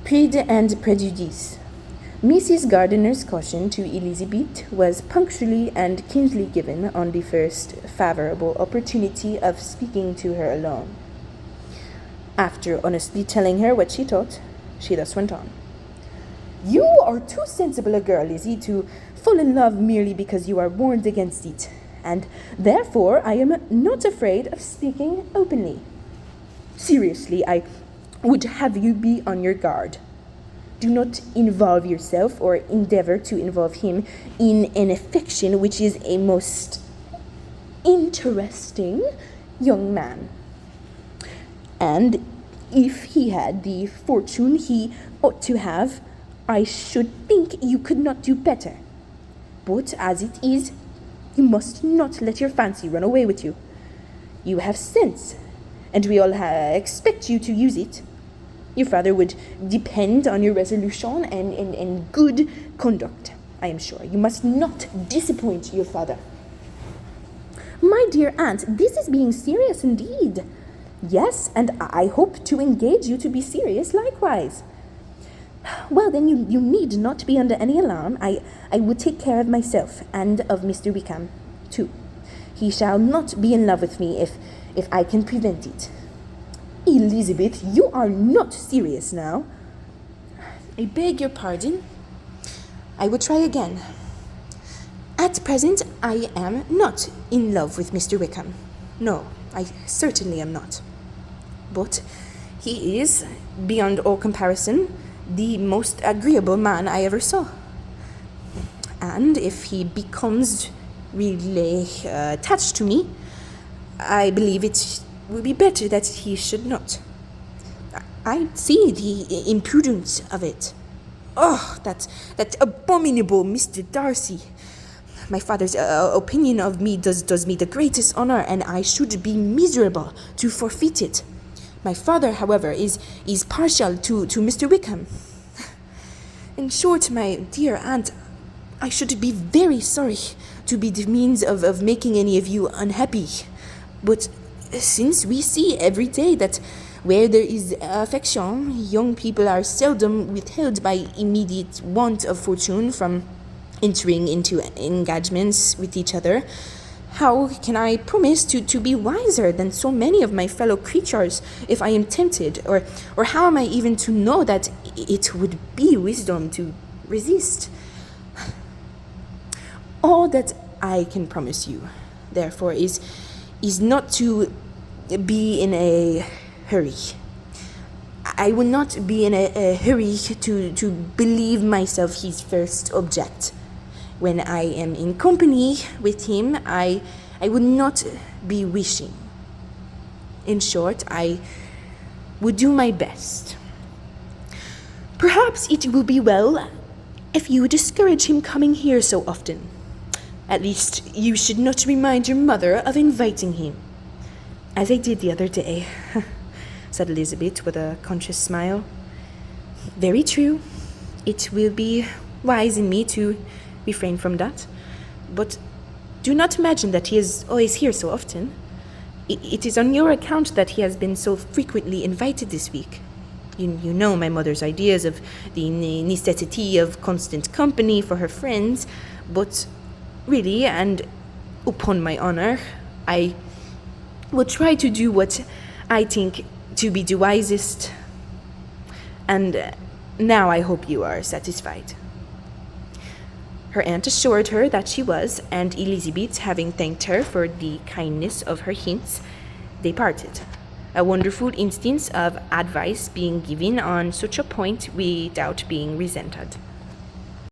Pride and Prejudice. Mrs. Gardiner's caution to Elizabeth was punctually and keenly given on the first favourable opportunity of speaking to her alone. After honestly telling her what she thought, she thus went on. You are too sensible a girl, Lizzie, to fall in love merely because you are warned against it, and therefore I am not afraid of speaking openly. Seriously, I would have you be on your guard. Do not involve yourself or endeavor to involve him in an affection which is a most interesting young man. And if he had the fortune he ought to have, I should think you could not do better. But as it is, you must not let your fancy run away with you. You have sense, and we all expect you to use it. Your father would depend on your resolution and good conduct, I am sure. You must not disappoint your father. My dear aunt, this is being serious indeed. Yes, and I hope to engage you to be serious likewise. Well, then you need not be under any alarm. I would take care of myself and of Mr. Wickham, too. He shall not be in love with me if I can prevent it. Elizabeth, you are not serious now. I beg your pardon. I will try again. At present, I am not in love with Mr. Wickham. No, I certainly am not. But he is, beyond all comparison, the most agreeable man I ever saw. And if he becomes really attached to me, I believe it would be better that he should not. I see the impudence of it. Oh, that abominable Mr. Darcy. My father's opinion of me does me the greatest honor, and I should be miserable to forfeit it. My father, however, is partial to Mr. Wickham. In short, my dear aunt, I should be very sorry to be the means of making any of you unhappy. But since we see every day that where there is affection, young people are seldom withheld by immediate want of fortune from entering into engagements with each other, how can I promise to be wiser than so many of my fellow creatures if I am tempted? Or how am I even to know that it would be wisdom to resist? All that I can promise you, therefore, is not to be in a hurry. I will not be in a hurry to believe myself his first object. When I am in company with him, I would not be wishing. In short, I would do my best. Perhaps it will be well if you discourage him coming here so often. At least you should not remind your mother of inviting him. As I did the other day, said Elizabeth with a conscious smile. Very true. It will be wise in me to refrain from that. But do not imagine that he is always here so often. It is on your account that he has been so frequently invited this week. You know my mother's ideas of the necessity of constant company for her friends, but really, and upon my honor, I will try to do what I think to be the wisest. And now I hope you are satisfied. Her aunt assured her that she was, and Elizabeth, having thanked her for the kindness of her hints, they parted. A wonderful instance of advice being given on such a point without being resented.